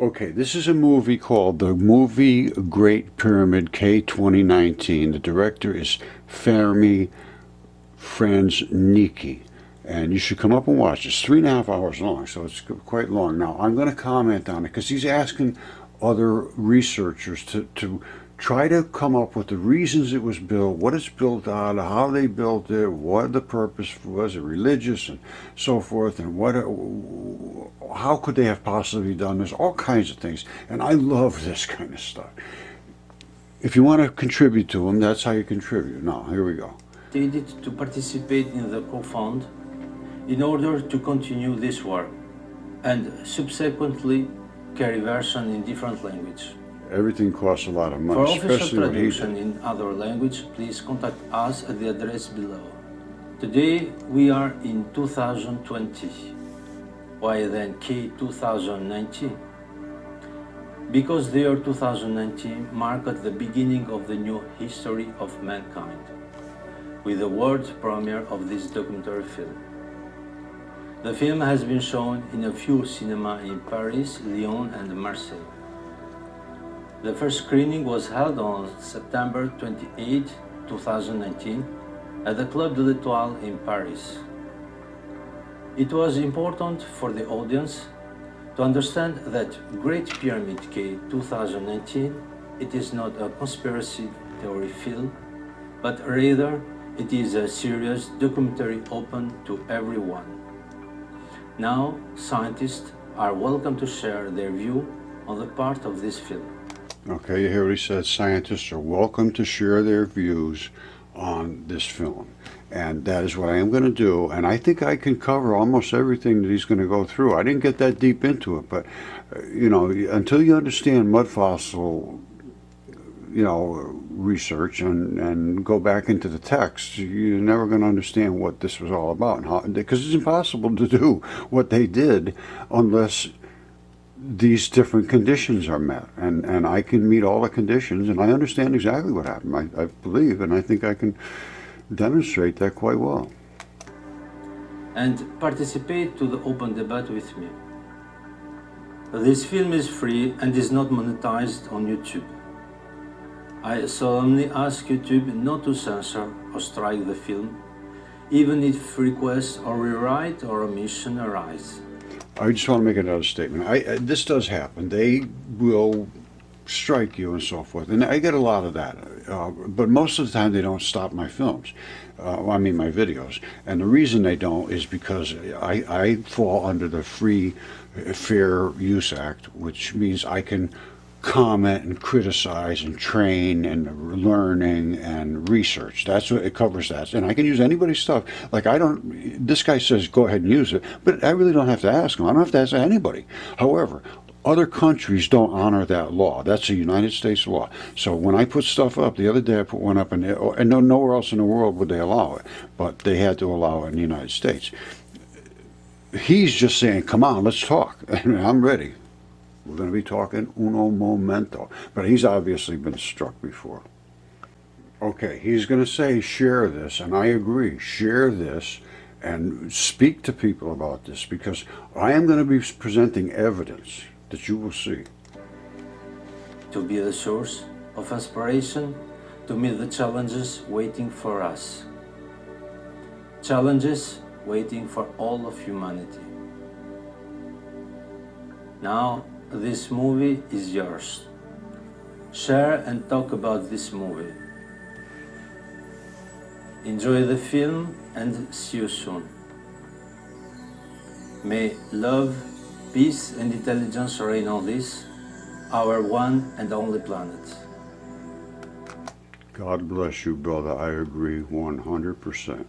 Okay, this is a movie called the movie Great Pyramid K 2019. The director is Fermi Franzniki. And you should come up and watch. It's 3.5 hours long, so it's quite long. Now, I'm going to comment on it because he's asking other researchers to try to come up with the reasons it was built, what it's built out of, how they built it, what the purpose was, it religious and so forth, and how could they have possibly done this, all kinds of things. And I love this kind of stuff. If you want to contribute to them, that's how you contribute. Now, here we go. Decided to participate in the co-fund in order to continue this work and subsequently carry version in different languages. Everything costs a lot of money, For official especially what he traduction did. in other language, please contact us at the address below. Today we are in 2020. Why then K 2019? Because the year 2019 marked the beginning of the new history of mankind, with the world premiere of this documentary film. The film has been shown in a few cinemas in Paris, Lyon and Marseille. The first screening was held on September 28, 2019 at the Club de l'Étoile in Paris. It was important for the audience to understand that Great Pyramid K 2019, it is not a conspiracy theory film, but rather it is a serious documentary open to everyone. Now, scientists are welcome to share their view on the part of this film. Okay, you hear what he said. Scientists are welcome to share their views on this film. And that is what I am going to do. And I think I can cover almost everything that he's going to go through. I didn't get that deep into it, but, you know, until you understand mud fossil, you know, research and go back into the text, you're never going to understand what this was all about. And how, because it's impossible to do what they did unless these different conditions are met, and I can meet all the conditions, and I understand exactly what happened. I believe, and I think I can demonstrate that quite well. And participate to the open debate with me. This film is free and is not monetized on YouTube. I solemnly ask YouTube not to censor or strike the film, even if requests or rewrite or omission arise. I just want to make another statement. This does happen. They will strike you and so forth, and I get a lot of that. But most of the time, they don't stop my films. I mean, my videos. And the reason they don't is because I fall under the Free Fair Use Act, which means I can comment and criticize and train and learning and research. That's what it covers. That, and I can use anybody's stuff. Like this guy says go ahead and use it, but I really don't have to ask him. I don't have to ask anybody. However, other countries don't honor that law. That's a United States law. So when I put stuff up, the other day I put one up, and nowhere else in the world would they allow it, but they had to allow it in the United States. He's just saying, come on, let's talk. And I'm ready. We're going to be talking uno momento. But he's obviously been struck before. Okay, he's going to say share this, and I agree. Share this and speak to people about this, because I am going to be presenting evidence that you will see. To be the source of inspiration to meet the challenges waiting for us. Challenges waiting for all of humanity. Now, this movie is yours. Share and talk about this movie. Enjoy the film and see you soon. May love, peace and intelligence reign on this, our one and only planet. God bless you, brother. I agree 100%.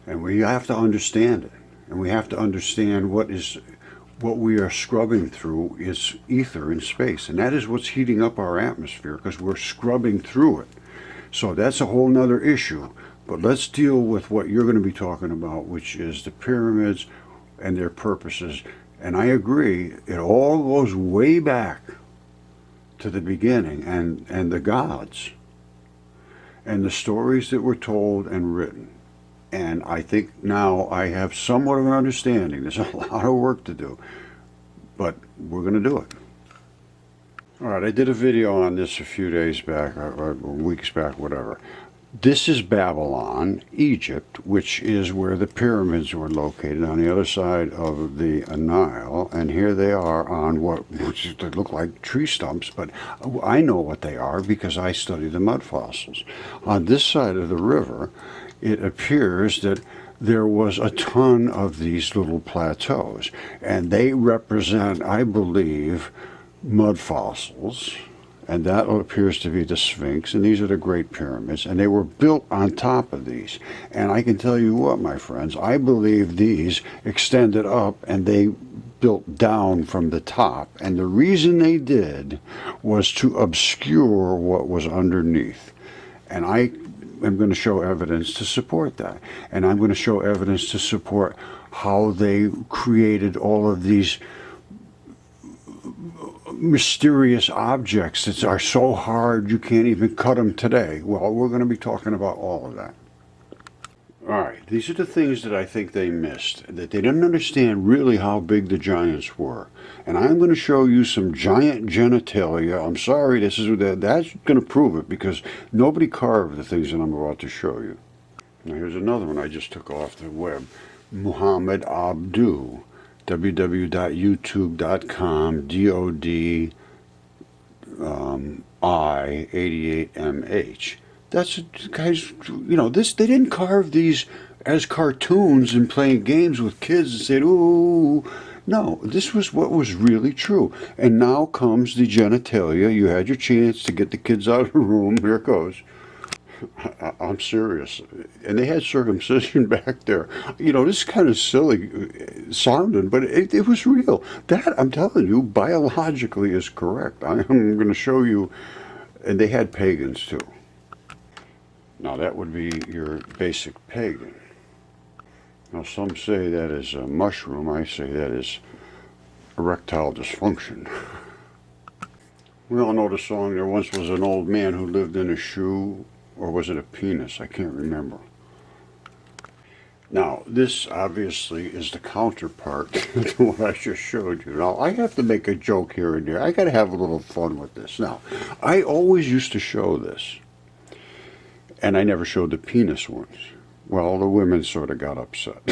And we have to understand it. And we have to understand what we are scrubbing through is ether in space. And that is what's heating up our atmosphere, because we're scrubbing through it. So that's a whole nother issue. But let's deal with what you're going to be talking about, which is the pyramids and their purposes. And I agree, it all goes way back to the beginning and the gods and the stories that were told and written. And I think now I have somewhat of an understanding. There's a lot of work to do, but we're going to do it. All right, I did a video on this a few days back, or weeks back, whatever. This is Babylon, Egypt, which is where the pyramids were located on the other side of the Nile. And here they are on which they look like tree stumps, but I know what they are because I study the mud fossils. On this side of the river, it appears that there was a ton of these little plateaus, and they represent, I believe, mud fossils, and that appears to be the Sphinx, and these are the Great Pyramids, and they were built on top of these. And I can tell you what, my friends, I believe these extended up and they built down from the top, and the reason they did was to obscure what was underneath. And I am going to show evidence to support that, and I'm going to show evidence to support how they created all of these mysterious objects that are so hard you can't even cut them today. Well, we're going to be talking about all of that. All right, these are the things that I think they missed, that they didn't understand really how big the giants were. And I'm going to show you some giant genitalia. I'm sorry, that's going to prove it, because nobody carved the things that I'm about to show you. Now here's another one I just took off the web. Muhammad Abdu. www.youtube.com DODI88MH. That's, guys, they didn't carve these as cartoons and playing games with kids and said, ooh. No, this was what was really true. And now comes the genitalia. You had your chance to get the kids out of the room. Here it goes. I'm serious. And they had circumcision back there. This is kind of silly sounding, but it was real. That, I'm telling you, biologically is correct. I'm going to show you. And they had pagans too. Now that would be your basic pagan. Now some say that is a mushroom. I say that is erectile dysfunction. We all know the song, "There Once Was an Old Man Who Lived in a Shoe," or was it a penis? I can't remember. Now, this obviously is the counterpart to what I just showed you. Now, I have to make a joke here and there. I got to have a little fun with this. Now, I always used to show this, and I never showed the penis ones. Well, the women sort of got upset.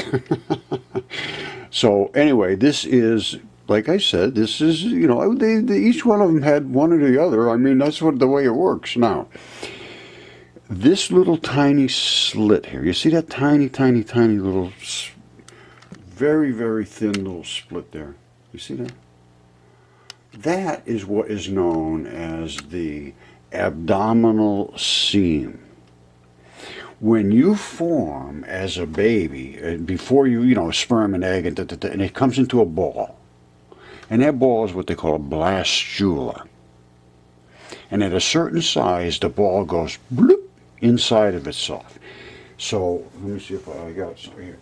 So, anyway, this is, like I said, this is, each one of them had one or the other. I mean, that's the way it works. Now, this little tiny slit here, you see that tiny little, very, very thin little split there? You see that? That is what is known as the abdominal seam. When you form as a baby, before you, sperm and egg, and it comes into a ball, and that ball is what they call a blastula. And at a certain size, the ball goes bloop inside of itself. So, let me see if I got some here.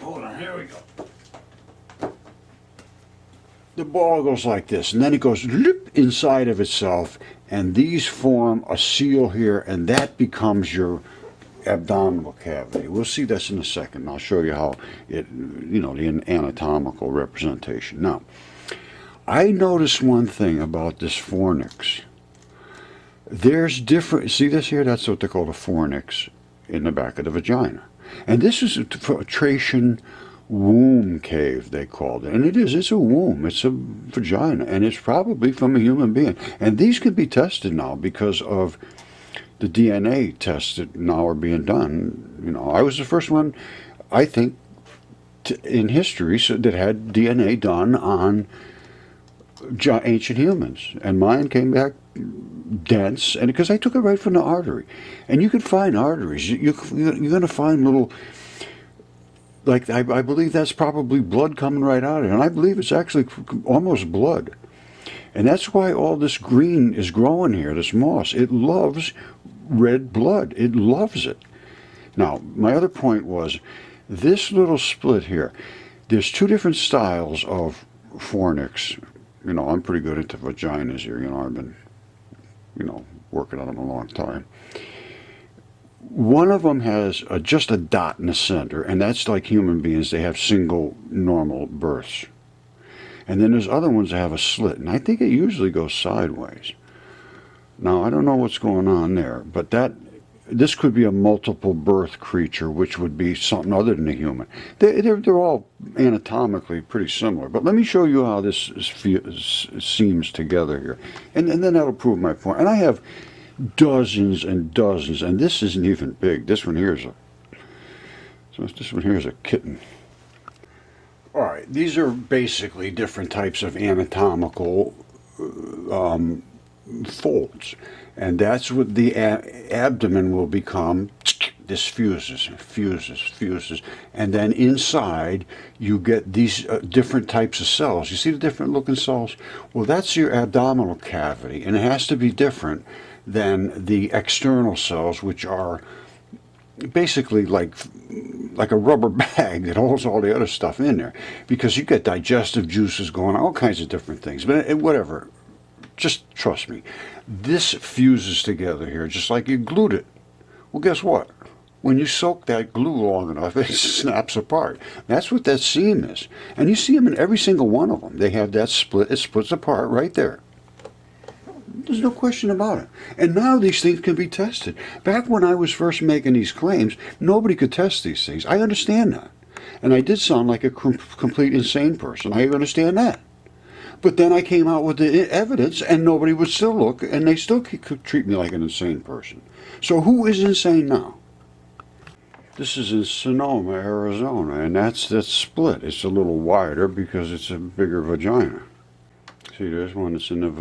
Hold on, here we go. The ball goes like this, and then it goes bloop inside of itself, and these form a seal here, and that becomes your abdominal cavity. We'll see this in a second. I'll show you how the anatomical representation. Now, I noticed one thing about this fornix. There's different, see this here? That's what they call the fornix in the back of the vagina. And this is a Tracian womb cave, they called it. And it's a womb, it's a vagina, and it's probably from a human being. And these can be tested now because of the DNA tests that now are being done. I was the first one, I think, in history that had DNA done on ancient humans. And mine came back dense, and because I took it right from the artery. And you can find arteries. You're going to find little, like, I believe that's probably blood coming right out of it. And I believe it's actually almost blood. And that's why all this green is growing here, this moss. It loves red blood. It loves it. Now, my other point was, this little split here, there's two different styles of fornix. I'm pretty good at the vaginas here. I've been, working on them a long time. One of them has just a dot in the center, and that's like human beings. They have single normal births. And then there's other ones that have a slit, and I think it usually goes sideways. Now, I don't know what's going on there, but this could be a multiple birth creature, which would be something other than a human. They're all anatomically pretty similar. But let me show you how this seems together here. And then that'll prove my point. And I have dozens and dozens, and this isn't even big. This one here is a kitten. All right, these are basically different types of anatomical folds, and that's what the abdomen will become. This fuses, and then inside you get these different types of cells. You see the different looking cells? Well, that's your abdominal cavity, and it has to be different than the external cells, which are basically like a rubber bag that holds all the other stuff in there, because you get digestive juices going on, all kinds of different things. But whatever, just trust me. This fuses together here just like you glued it. Well, guess what? When you soak that glue long enough, it snaps apart. That's what that seam is. And you see them in every single one of them. They have that split. It splits apart right there. There's no question about it. And now these things can be tested. Back when I was first making these claims, nobody could test these things. I understand that. And I did sound like a complete insane person. I understand that. But then I came out with the evidence, and nobody would still look, and they still could treat me like an insane person. So who is insane now? This is in Sonoma, Arizona, and that's split. It's a little wider because it's a bigger vagina. See, there's one that's in the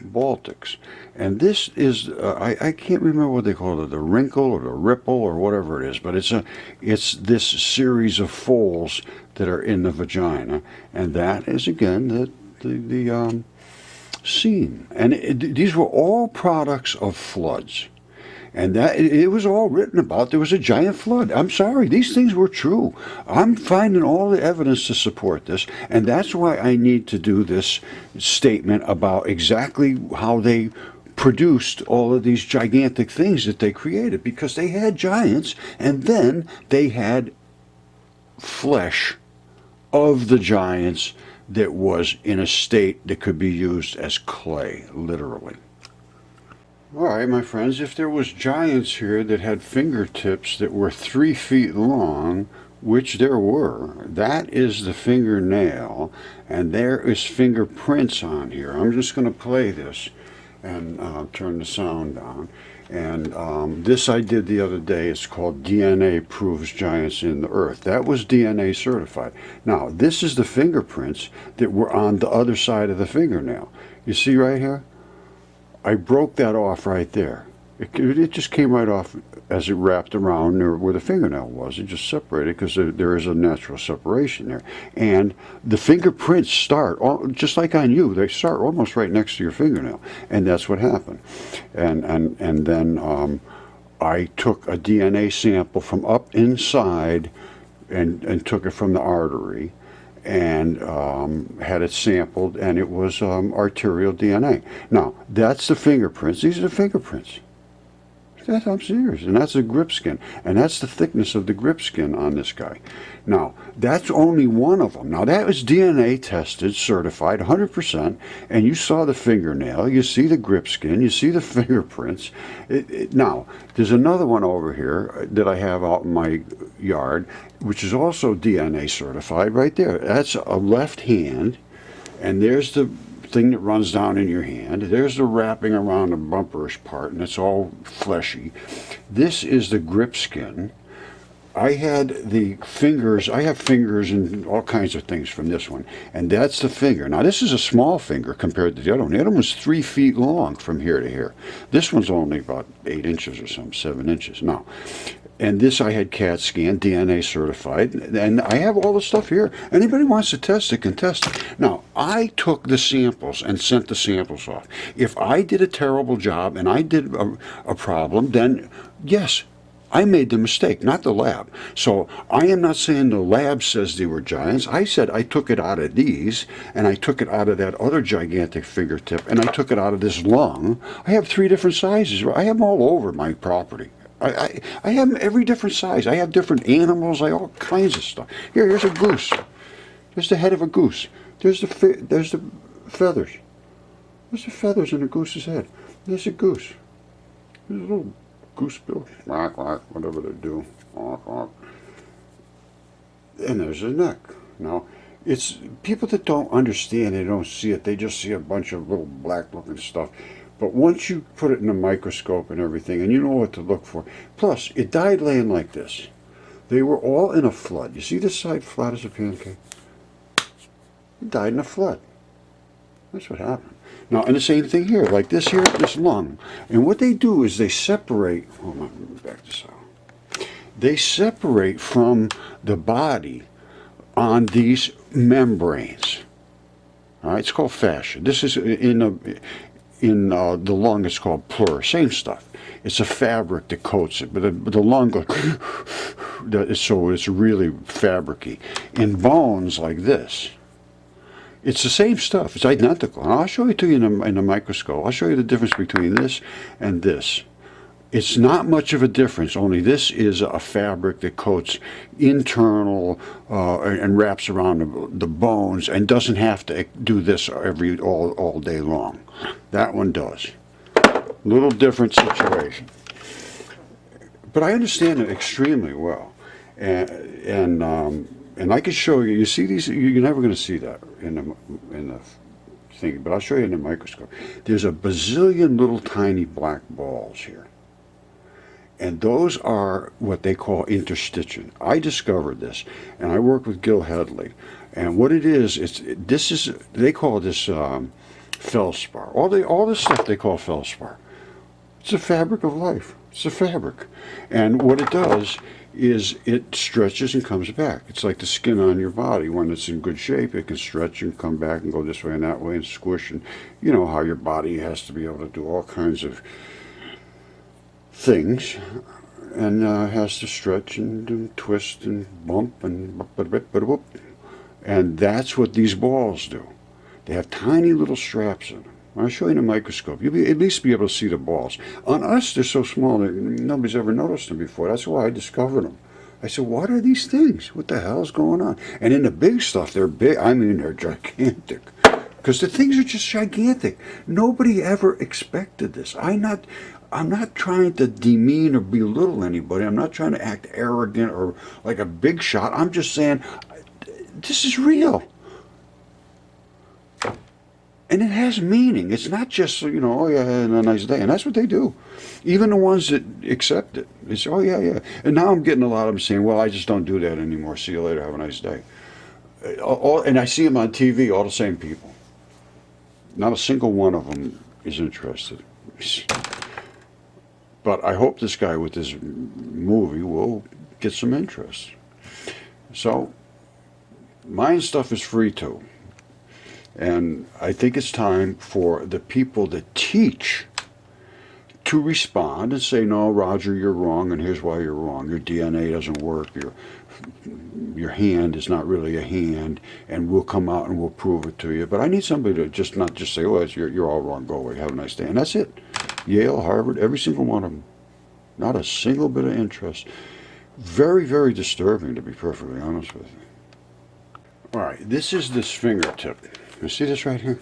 Baltics. And this is, I can't remember what they call it, the wrinkle or the ripple or whatever it is, but it's this series of folds that are in the vagina. And that is, again, the seam. And these were all products of floods. And that it was all written about. There was a giant flood. I'm sorry, these things were true. I'm finding all the evidence to support this, and that's why I need to do this statement about exactly how they produced all of these gigantic things that they created, because they had giants, and then they had flesh of the giants that was in a state that could be used as clay, literally. All right, my friends, if there was giants here that had fingertips that were 3 feet long, which there were, that is the fingernail, and there is fingerprints on here. I'm just going to play this and turn the sound down. And this I did the other day. It's called DNA Proves Giants in the Earth. That was DNA certified. Now, this is the fingerprints that were on the other side of the fingernail. You see right here? I broke that off right there. It just came right off as it wrapped around where the fingernail was. It just separated because there is a natural separation there. And the fingerprints start, just like on you, they start almost right next to your fingernail. And that's what happened. And then I took a DNA sample from up inside and took it from the artery, and had it sampled, and it was arterial DNA. Now, that's the fingerprints. These are the fingerprints. I'm serious. And that's the grip skin. And that's the thickness of the grip skin on this guy. Now, that's only one of them. Now, that was DNA tested, certified, 100%. And you saw the fingernail. You see the grip skin. You see the fingerprints. Now, there's another one over here that I have out in my yard, which is also DNA certified right there. That's a left hand. And there's the thing that runs down in your hand. There's the wrapping around the bumperish part, and it's all fleshy. This is the grip skin. I had the fingers. I have fingers and all kinds of things from this one, and that's the finger. Now, this is a small finger compared to the other one. The other one was 3 feet long from here to here. This one's only about 8 inches or something, 7 inches. Now, and this I had CAT scan, DNA certified, and I have all the stuff here. Anybody wants to test it can test it. Now, I took the samples and sent the samples off. If I did a terrible job and I did a problem, then yes, I made the mistake, not the lab. So I am not saying the lab says they were giants. I said I took it out of these, and I took it out of that other gigantic fingertip, and I took it out of this lung. I have 3 different sizes. I have them all over my property. I have them every different size. I have different animals. I all kinds of stuff. Here's a goose. Here's the head of a goose. There's the feathers. There's the feathers in a goose's head. There's a goose. There's a little goose bill. Quack, quack, whatever they do. Quack, quack. And there's the neck. Now, it's people that don't understand, they don't see it, they just see a bunch of little black looking stuff. But once you put it in a microscope and everything, and you know what to look for. Plus, it died laying like this. They were all in a flood. You see this side flat as a pancake? It died in a flood. That's what happened. Now, and the same thing here, like this here, this lung. And what they do is they separate, hold on, let me back this out. They separate from the body on these membranes. All right, it's called fascia. This is in the lung. It's called pleura. Same stuff. It's a fabric that coats it, but the lung goes so it's really fabricy. In bones like this, it's the same stuff. It's identical. And I'll show it to you in a microscope. I'll show you the difference between this and this. It's not much of a difference, only this is a fabric that coats internal and wraps around the bones and doesn't have to do this all day long. That one does. Little different situation. But I understand it extremely well. And I can show you, you see these, you're never going to see that in the thing, but I'll show you in the microscope. There's a bazillion little tiny black balls here. And those are what they call interstitium. I discovered this, and I work with Gil Headley. And what it is, they call this feldspar. All this stuff they call feldspar. It's a fabric of life. It's a fabric. And what it does is it stretches and comes back. It's like the skin on your body. When it's in good shape, it can stretch and come back and go this way and that way and squish. And you know how your body has to be able to do all kinds of things, and has to stretch and twist and bump and that's what these balls do. They have tiny little straps in them. I'll show you in a microscope. You'll at least be able to see the balls. On us, they're so small that nobody's ever noticed them before. That's why I discovered them. I said, what are these things? What the hell's going on? And in the big stuff, they're big. I mean, they're gigantic. Because the things are just gigantic. Nobody ever expected this. I'm not trying to demean or belittle anybody. I'm not trying to act arrogant or like a big shot. I'm just saying, this is real. And it has meaning. It's not just, oh yeah, and a nice day. And that's what they do. Even the ones that accept it. It's, oh yeah, yeah. And now I'm getting a lot of them saying, well, I just don't do that anymore. See you later. Have a nice day. And I see them on TV, all the same people. Not a single one of them is interested. But I hope this guy with this movie will get some interest. So, my stuff is free too. And I think it's time for the people that teach to respond and say, no, Roger, you're wrong, and here's why you're wrong. Your DNA doesn't work. Your hand is not really a hand, and we'll come out and we'll prove it to you. But I need somebody to not just say, oh, you're all wrong, go away, have a nice day. And that's it. Yale, Harvard, every single one of them. Not a single bit of interest. Very, very disturbing, to be perfectly honest with you. All right, this is this fingertip. You see this right here?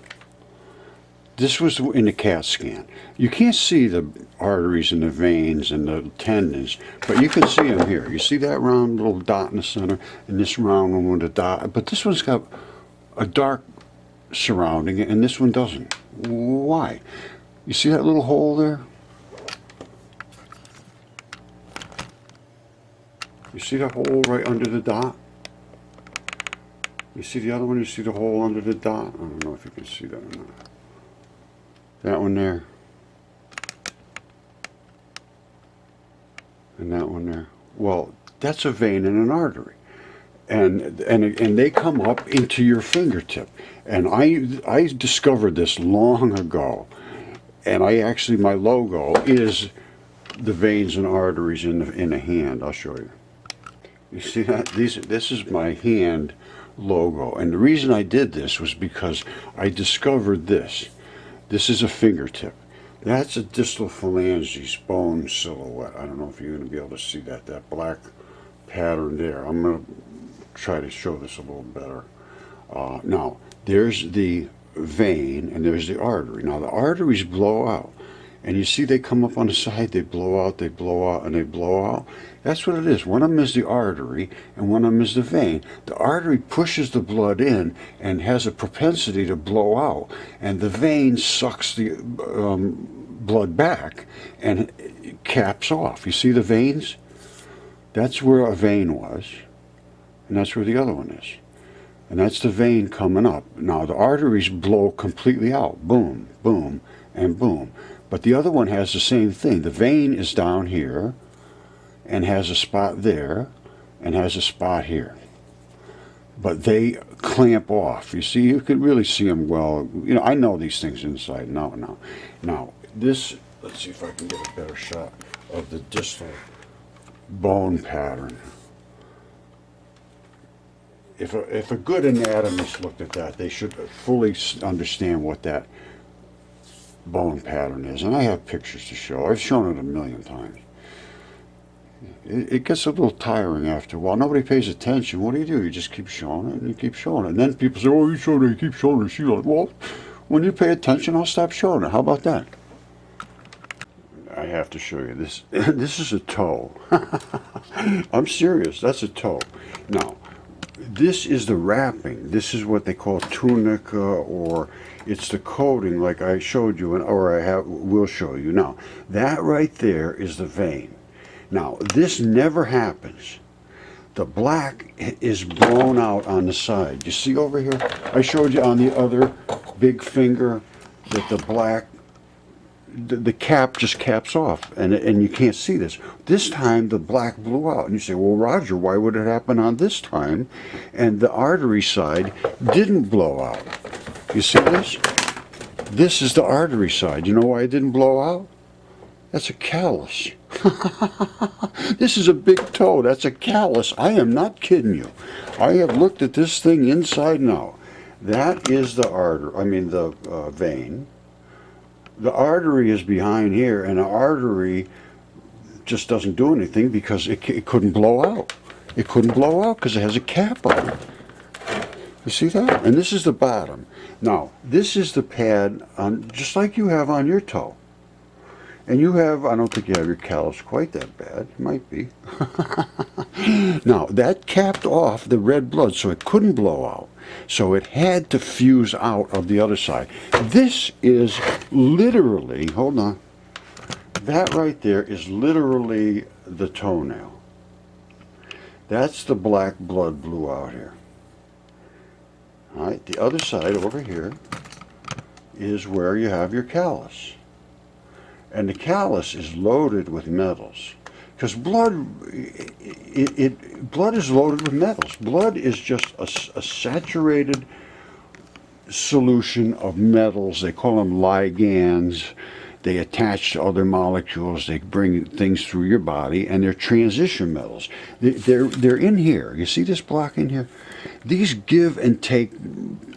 This was in the CAT scan. You can't see the arteries and the veins and the tendons, but you can see them here. You see that round little dot in the center, and this round one with a dot. But this one's got a dark surrounding it, and this one doesn't. Why? You see that little hole there? You see that hole right under the dot? You see the other one? You see the hole under the dot? I don't know if you can see that or not. That one there. And that one there. Well, that's a vein and an artery. And they come up into your fingertip. And I discovered this long ago. And my logo is the veins and arteries in the hand. I'll show you. You see that? This is my hand logo. And the reason I did this was because I discovered this. This is a fingertip. That's a distal phalanges bone silhouette. I don't know if you're going to be able to see that black pattern there. I'm going to try to show this a little better. Now, There's the vein and there's the artery. Now the arteries blow out. And you see they come up on the side, they blow out, and they blow out. That's what it is. One of them is the artery, and one of them is the vein. The artery pushes the blood in and has a propensity to blow out, and the vein sucks the blood back and it caps off. You see the veins? That's where a vein was, and that's where the other one is. And that's the vein coming up. Now the arteries blow completely out. Boom, boom, and boom. But the other one has the same thing. The vein is down here and has a spot there and has a spot here. But they clamp off. You see, you can really see them well. You know, I know these things inside and out now. Now, this, let's see if I can get a better shot of the distal bone pattern. If a good anatomist looked at that, they should fully understand what that bone pattern is. And I have pictures to show. I've shown it a million times. It gets a little tiring after a while. Nobody pays attention. What do? You just keep showing it and you keep showing it. And then people say, oh, you showed it, you keep showing it. Well, when you pay attention, I'll stop showing it. How about that? I have to show you this. This is a toe. I'm serious. That's a toe. Now, this is the wrapping. This is what they call tunica, or it's the coating, like I showed you, or will show you. Now, that right there is the vein. Now, this never happens. The black is blown out on the side. You see over here? I showed you on the other big finger that the black, the cap just caps off, and you can't see this. This time the black blew out, and you say, well, Roger, why would it happen on this time? And the artery side didn't blow out. You see this? This is the artery side. You know why it didn't blow out? That's a callus. This is a big toe. That's a callus. I am not kidding you. I have looked at this thing inside and out. That is the the vein. The artery is behind here, and the artery just doesn't do anything because it couldn't blow out. It couldn't blow out because it has a cap on it. You see that? And this is the bottom. Now, this is the pad, just like you have on your toe. And you have, I don't think you have your callus quite that bad. It might be. Now, that capped off the red blood, so it couldn't blow out. So it had to fuse out of the other side. This is literally, hold on, that right there is literally the toenail. That's the black blood blew out here. All right, the other side over here is where you have your callus. And the callus is loaded with metals. Because blood is loaded with metals. Blood is just a saturated solution of metals. They call them ligands. They attach to other molecules. They bring things through your body, and they're transition metals. They're in here. You see this block in here? These give and take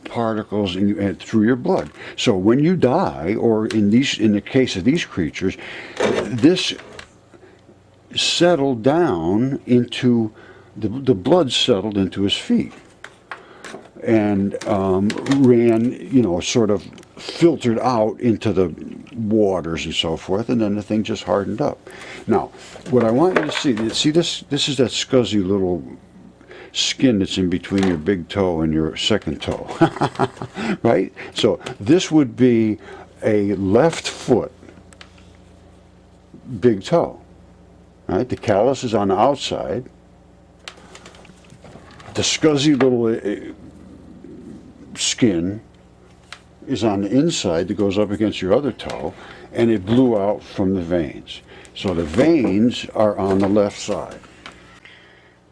particles through your blood. So when you die, or in the case of these creatures, this settled down into the blood settled into his feet and ran, sort of filtered out into the waters and so forth, and then the thing just hardened up. Now, what I want you to see this is that scuzzy little skin that's in between your big toe and your second toe, right? So this would be a left foot big toe, right? The callus is on the outside. The scuzzy little skin is on the inside that goes up against your other toe, and it blew out from the veins. So the veins are on the left side.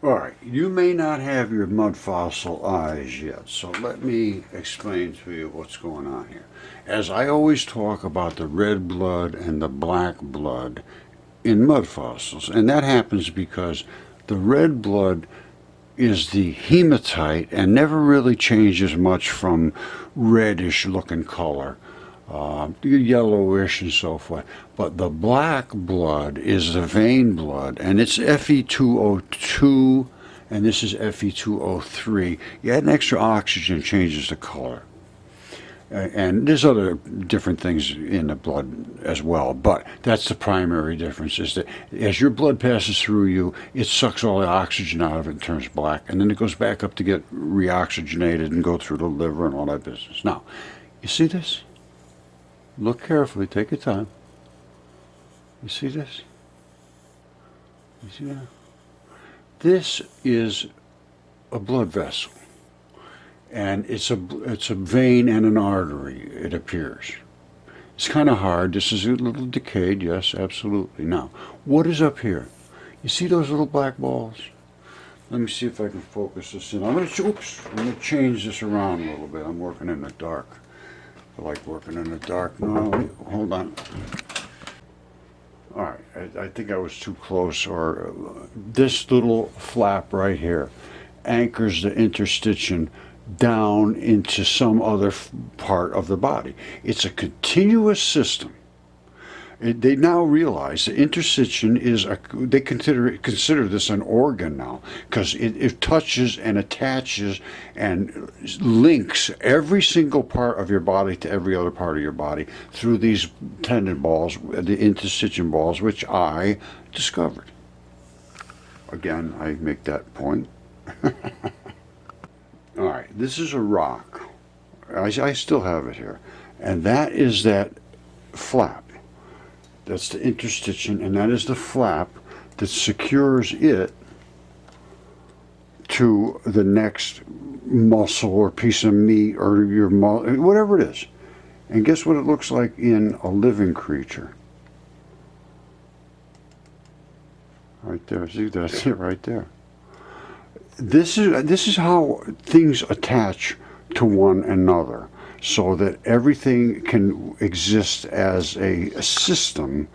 All right, you may not have your mud fossil eyes yet, so let me explain to you what's going on here. As I always talk about the red blood and the black blood in mud fossils, and that happens because the red blood is the hematite and never really changes much from reddish looking color, yellowish and so forth. But the black blood is the vein blood, and it's Fe2O2 and this is Fe2O3. You add an extra oxygen, changes the color. And there's other different things in the blood as well, but that's the primary difference, is that as your blood passes through you, it sucks all the oxygen out of it and turns black, and then it goes back up to get reoxygenated and go through the liver and all that business. Now, you see this? Look carefully, take your time. You see this? You see that? This is a blood vessel. And it's a vein and an artery, it appears. It's kind of hard. This is a little decayed, yes, absolutely. Now, what is up here? You see those little black balls? Let me see if I can focus this in. I'm going to change this around a little bit. I'm working in the dark. I like working in the dark. No, hold on. All right, I think I was too close. Or this little flap right here anchors the interstitium down into some other part of the body. It's a continuous system. They now realize the interstitium is they consider this an organ now, because it touches and attaches and links every single part of your body to every other part of your body through these tendon balls, the interstitium balls, which I discovered. Again, I make that point. All right, this is a rock. I still have it here. And that is that flap. That's the interstitium, and that is the flap that secures it to the next muscle or piece of meat or your whatever it is. And guess what it looks like in a living creature? Right there. See, that's it right there. This is how things attach to one another, so that everything can exist as a system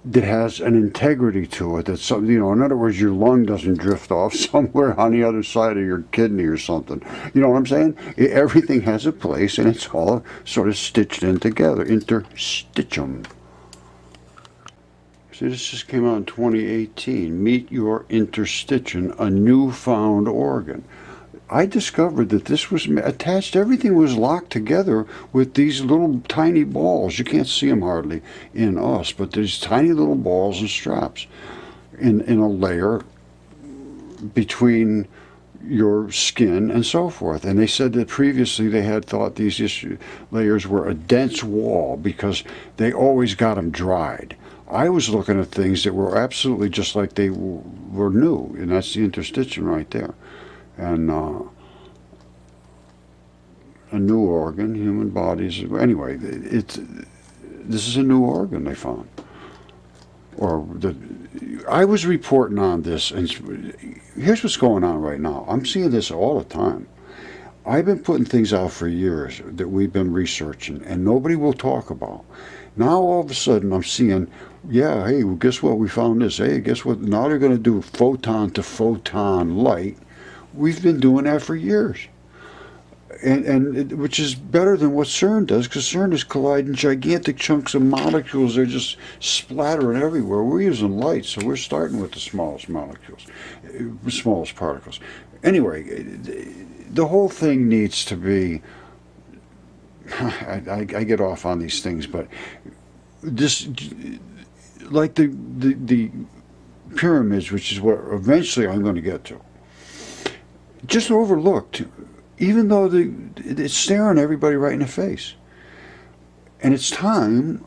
that has an integrity to it. That's something, in other words, your lung doesn't drift off somewhere on the other side of your kidney or something. You know what I'm saying? Everything has a place, and it's all sort of stitched in together. Interstitium. See, this just came out in 2018. Meet your interstitium, a newfound organ. I discovered that this was attached, everything was locked together with these little tiny balls. You can't see them hardly in us, but there's tiny little balls and straps in a layer between your skin and so forth. And they said that previously they had thought these layers were a dense wall because they always got them dried. I was looking at things that were absolutely just like they were new, and that's the interstitium right there. And a new organ, human bodies. Anyway, this is a new organ they found. I was reporting on this, and here's what's going on right now. I'm seeing this all the time. I've been putting things out for years that we've been researching, and nobody will talk about. Now all of a sudden I'm seeing, yeah, hey, well, guess what? We found this. Hey, guess what? Now they're going to do photon to photon light. We've been doing that for years, which is better than what CERN does, because CERN is colliding gigantic chunks of molecules. They're just splattering everywhere. We're using light, so we're starting with the smallest molecules, smallest particles. Anyway, the whole thing needs to be. I get off on these things, but this, like the pyramids, which is what eventually I'm going to get to, just overlooked, even though it's staring everybody right in the face. And it's time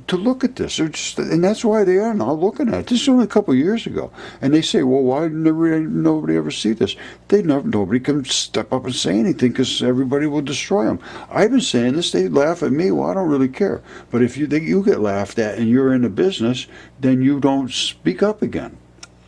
to look at this. And that's why they are now looking at it. This is only a couple of years ago. And they say, well, why did nobody ever see this? Nobody can step up and say anything because everybody will destroy them. I've been saying this. They laugh at me. Well, I don't really care. But if you get laughed at and you're in the business, then you don't speak up again.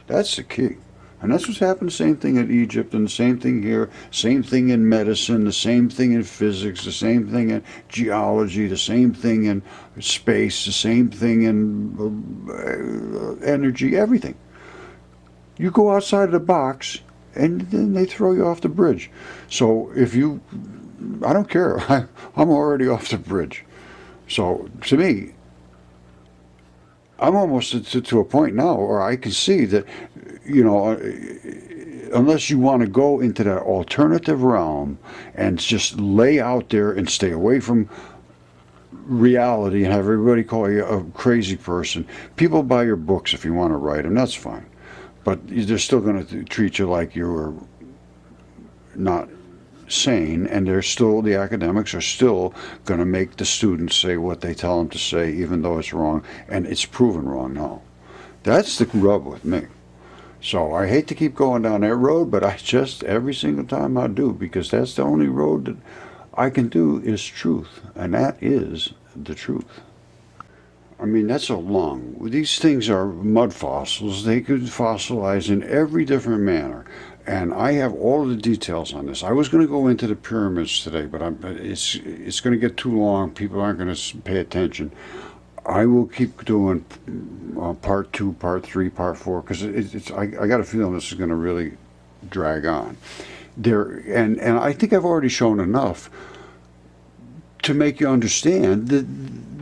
That's the key. And that's what's happened, the same thing in Egypt, and the same thing here, same thing in medicine, the same thing in physics, the same thing in geology, the same thing in space, the same thing in energy, everything. You go outside of the box, and then they throw you off the bridge. So I don't care. I'm already off the bridge. So to me, I'm almost to a point now where I can see that, you know, unless you want to go into that alternative realm and just lay out there and stay away from reality and have everybody call you a crazy person. People buy your books if you want to write them, that's fine. But they're still going to treat you like you're not sane, and the academics are still going to make the students say what they tell them to say, even though it's wrong, and it's proven wrong now. That's the rub with me. So I hate to keep going down that road, but I just, every single time I do, because that's the only road that I can do is truth, and that is the truth. I mean, that's so long. These things are mud fossils. They could fossilize in every different manner. And I have all of the details on this. I was going to go into the pyramids today, but it's going to get too long. People aren't going to pay attention. I will keep doing part 2, part 3, part 4, because I got a feeling this is going to really drag on. And I think I've already shown enough to make you understand that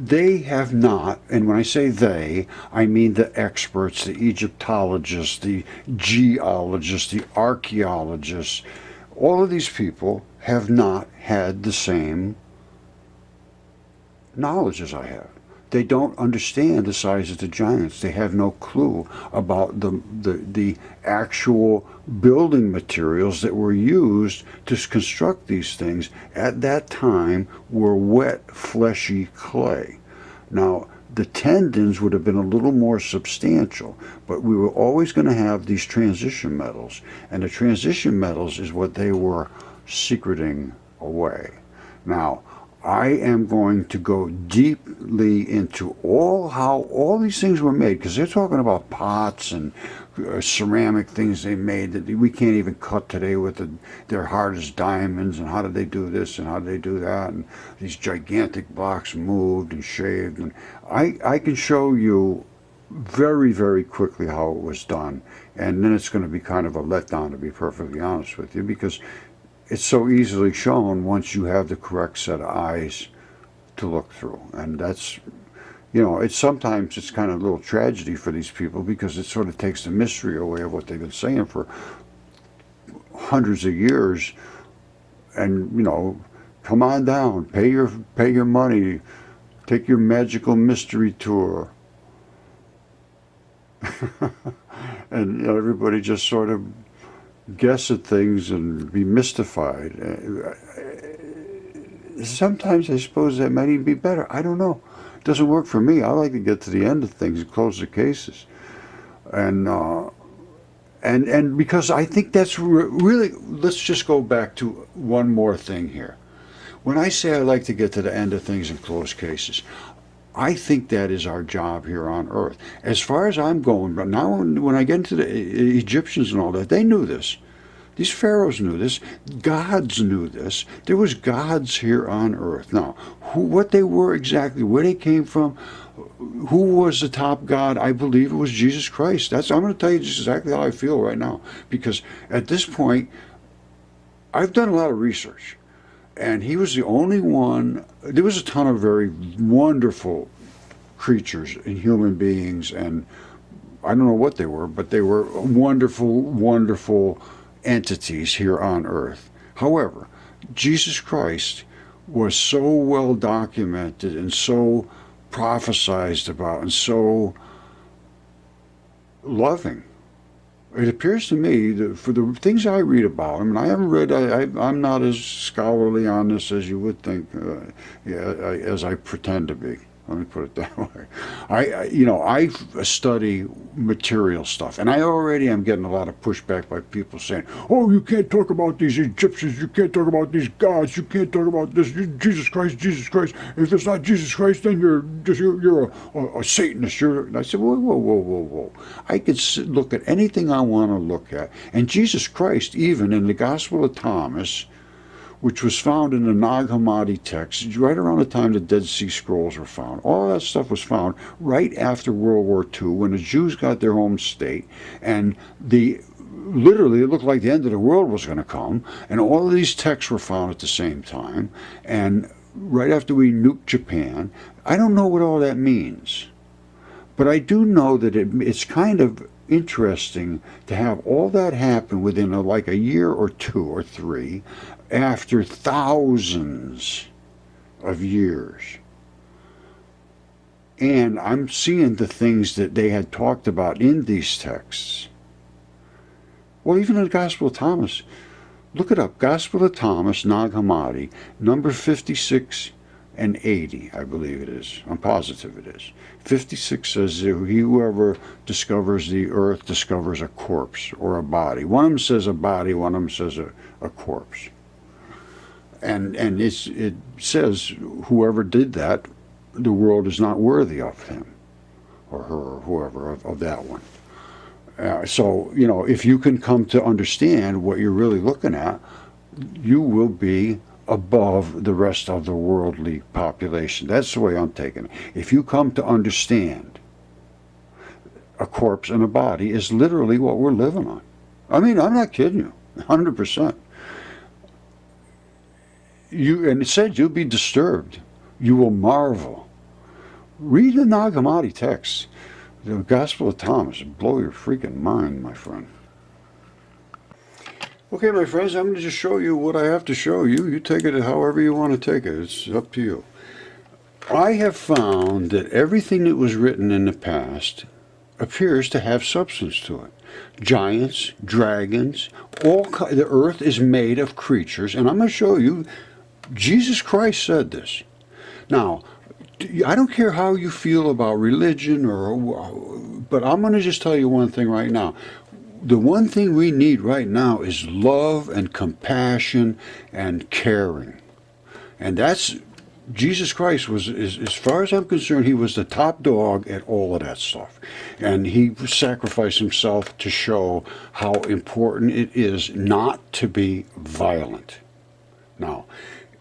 they have not, and when I say they, I mean the experts, the Egyptologists, the geologists, the archaeologists, all of these people have not had the same knowledge as I have. They don't understand the size of the giants. They have no clue about the actual building materials that were used to construct these things at that time were wet, fleshy clay. Now, the tendons would have been a little more substantial, but we were always going to have these transition metals, and the transition metals is what they were secreting away. Now, I am going to go deeply into how all these things were made, because they're talking about pots and ceramic things they made that we can't even cut today with their hard as diamonds, and how did they do this and how did they do that, and these gigantic blocks moved and shaved. And I can show you very, very quickly how it was done, and then it's going to be kind of a letdown, to be perfectly honest with you, because it's so easily shown once you have the correct set of eyes to look through. And that's, you know, sometimes it's kind of a little tragedy for these people, because it sort of takes the mystery away of what they've been saying for hundreds of years. And, you know, come on down, pay your money, take your magical mystery tour. And, you know, everybody just sort of guess at things and be mystified. Sometimes I suppose that might even be better. I don't know. It doesn't work for me. I like to get to the end of things and close the cases. And because I think that's really, let's just go back to one more thing here. When I say I like to get to the end of things and close cases, I think that is our job here on Earth. As far as I'm going, but now when I get into the Egyptians and all that, they knew this. These pharaohs knew this. Gods knew this. There was gods here on Earth. Now, what they were exactly, where they came from, who was the top god? I believe it was Jesus Christ. I'm going to tell you just exactly how I feel right now, because at this point, I've done a lot of research. And he was the only one. There was a ton of very wonderful creatures and human beings, and I don't know what they were, but they were wonderful, wonderful entities here on Earth. However, Jesus Christ was so well documented and so prophesied about and so loving. It appears to me that for the things I read about him, and I haven't read, I'm not as scholarly on this as you would think, as I pretend to be. Let me put it that way. I study material stuff, and I already am getting a lot of pushback by people saying, "Oh, you can't talk about these Egyptians, you can't talk about these gods, you can't talk about this Jesus Christ, Jesus Christ. If it's not Jesus Christ, then you're a Satanist." And I said, whoa. I could look at anything I want to look at, and Jesus Christ, even in the Gospel of Thomas, which was found in the Nag Hammadi text, right around the time the Dead Sea Scrolls were found. All that stuff was found right after World War II, when the Jews got their home state, and literally it looked like the end of the world was going to come, and all of these texts were found at the same time, and right after we nuked Japan. I don't know what all that means, But I do know that it's kind of interesting to have all that happen within like a year or two or three after thousands of years. And I'm seeing the things that they had talked about in these texts. Well, even in the Gospel of Thomas, look it up. Gospel of Thomas, Nag Hammadi, number 56 and 80, I believe it is. I'm positive it is. 56 says, whoever discovers the earth discovers a corpse or a body. One of them says a body, one of them says a corpse. And it says, whoever did that, the world is not worthy of him or her or whoever of that one. So, you know, if you can come to understand what you're really looking at, you will be above the rest of the worldly population. That's the way I'm taking it. If you come to understand a corpse and a body is literally what we're living on. I mean, I'm not kidding you, 100%. And it said you'll be disturbed. You will marvel. Read the Nag Hammadi text. The Gospel of Thomas will blow your freaking mind, my friend. Okay, my friends, I'm going to just show you what I have to show you. You take it however you want to take it. It's up to you. I have found that everything that was written in the past appears to have substance to it. Giants, dragons, the earth is made of creatures, and I'm going to show you, Jesus Christ said this. Now, I don't care how you feel about religion, but I'm going to just tell you one thing right now. The one thing we need right now is love and compassion and caring. And that's, Jesus Christ was, as far as I'm concerned, he was the top dog at all of that stuff. And he sacrificed himself to show how important it is not to be violent. Now,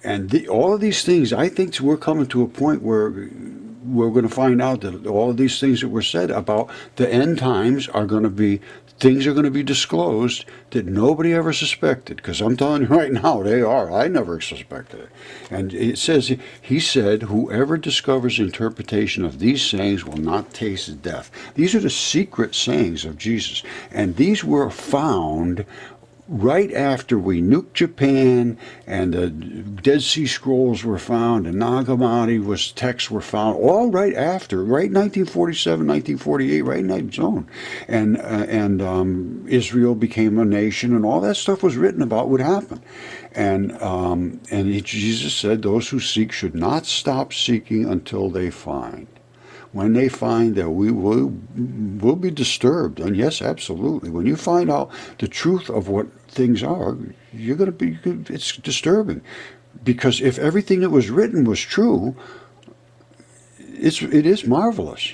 and all of these things, I think we're coming to a point where we're going to find out that all of these things that were said about the end times are going to be, things are going to be disclosed that nobody ever suspected. Because I'm telling you right now, they are. I never suspected it. And it says, he said, whoever discovers the interpretation of these sayings will not taste death. These are the secret sayings of Jesus. And these were found right after we nuked Japan, and the Dead Sea Scrolls were found, and Nag Hammadi texts were found, all right after, right 1947, 1948, right in that zone. And Israel became a nation, and all that stuff was written about would happen. And Jesus said, those who seek should not stop seeking until they find. When they find that we will be disturbed. And yes, absolutely. When you find out the truth of what things are, you're going to be, it's disturbing. Because if everything that was written was true, it is marvelous.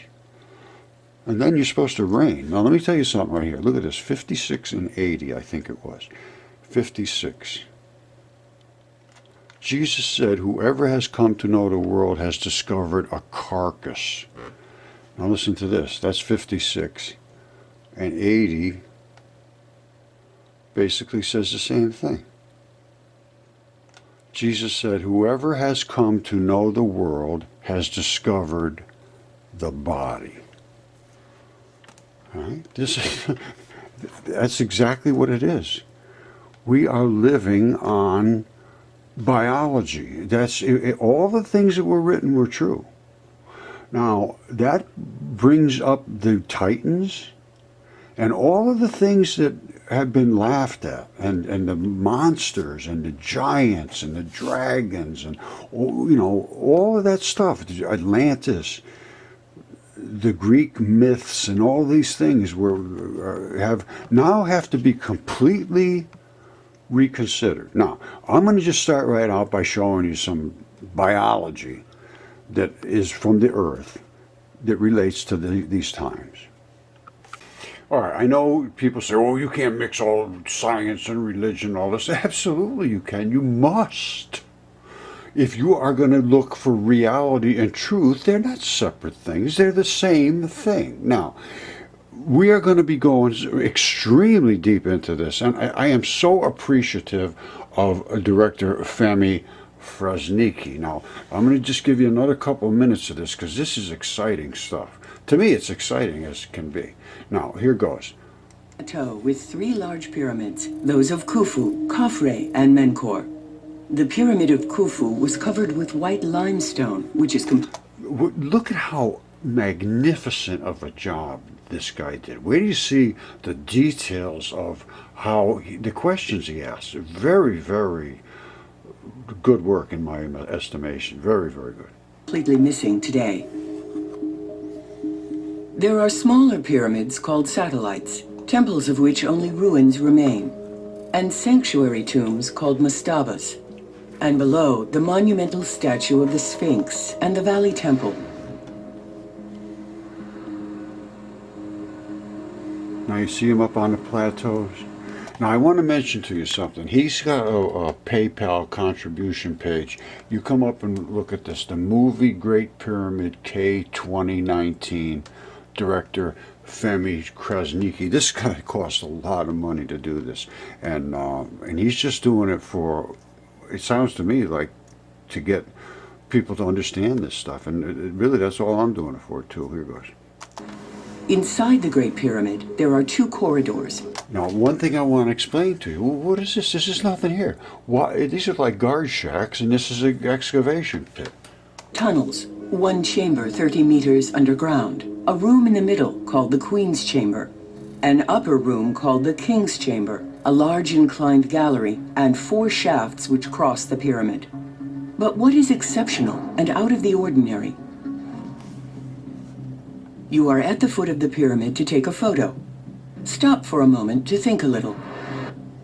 And then you're supposed to reign. Now let me tell you something right here. Look at this, 56 and 80, I think it was. 56. Jesus said, whoever has come to know the world has discovered a carcass. Now listen to this. That's 56. And 80 basically says the same thing. Jesus said, whoever has come to know the world has discovered the body. All right? That's exactly what it is. We are living on biology. That's all the things that were written were true. Now that brings up the Titans and all of the things that have been laughed at, and the monsters and the giants and the dragons and all of that stuff. Atlantis, the Greek myths, and all these things have to be completely reconsidered. Now, I'm going to just start right out by showing you some biology that is from the earth that relates to these times. All right, I know people say, oh, you can't mix all science and religion, all this. Absolutely you can. You must. If you are going to look for reality and truth, they're not separate things. They're the same thing. Now, we are going to be going extremely deep into this, and I am so appreciative of Director Femi Krasniqi. Now, I'm going to just give you another couple of minutes of this because this is exciting stuff. To me, it's exciting as it can be. Now, here goes. Plateau with 3 large pyramids, those of Khufu, Khafre, and Menkaure. The pyramid of Khufu was covered with white limestone, which is Look at how magnificent of a job this guy did. Where do you see the details of how the questions he asked? Very, very good work in my estimation. Very, very good. completely missing today. There are smaller pyramids called satellites, temples of which only ruins remain, and sanctuary tombs called mastabas, and below the monumental statue of the Sphinx and the Valley Temple. Now you see him up on the plateaus. Now I want to mention to you something. He's got a PayPal contribution page. You come up and look at this. The movie Great Pyramid K 2019, director Femi Krasniqi. This guy cost a lot of money to do this, and he's just doing it for. It sounds to me like to get people to understand this stuff, and really that's all I'm doing it for too. Here goes. Inside the Great Pyramid, there are 2 corridors. Now, one thing I want to explain to you, what is this? This is nothing here. Why? These are like guard shacks, and this is an excavation pit. Tunnels, 1 chamber 30 meters underground, a room in the middle called the Queen's Chamber, an upper room called the King's Chamber, a large inclined gallery, and 4 shafts which cross the pyramid. But what is exceptional and out of the ordinary? You are at the foot of the pyramid to take a photo. Stop for a moment to think a little.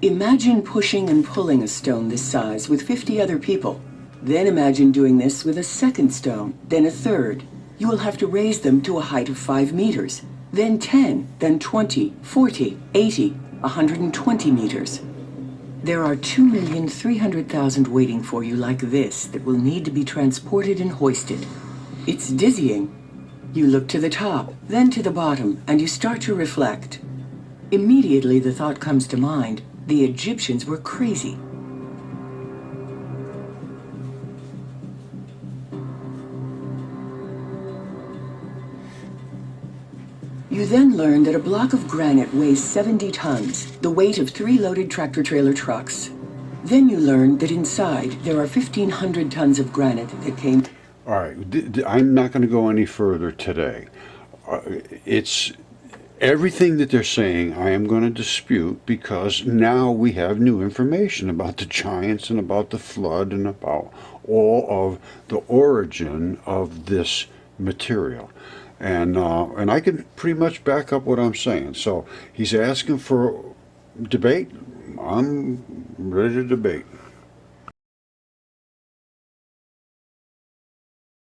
Imagine pushing and pulling a stone this size with 50 other people. Then imagine doing this with a second stone, then a third. You will have to raise them to a height of 5 meters, then 10, then 20, 40, 80, 120 meters. There are 2,300,000 waiting for you like this that will need to be transported and hoisted. It's dizzying. You look to the top, then to the bottom, and you start to reflect. Immediately the thought comes to mind, the Egyptians were crazy. You then learn that a block of granite weighs 70 tons, the weight of 3 loaded tractor-trailer trucks. Then you learn that inside there are 1,500 tons of granite that came... All right, I'm not going to go any further today. It's everything that they're saying I am going to dispute because now we have new information about the giants and about the flood and about all of the origin of this material. And I can pretty much back up what I'm saying. So he's asking for debate. I'm ready to debate.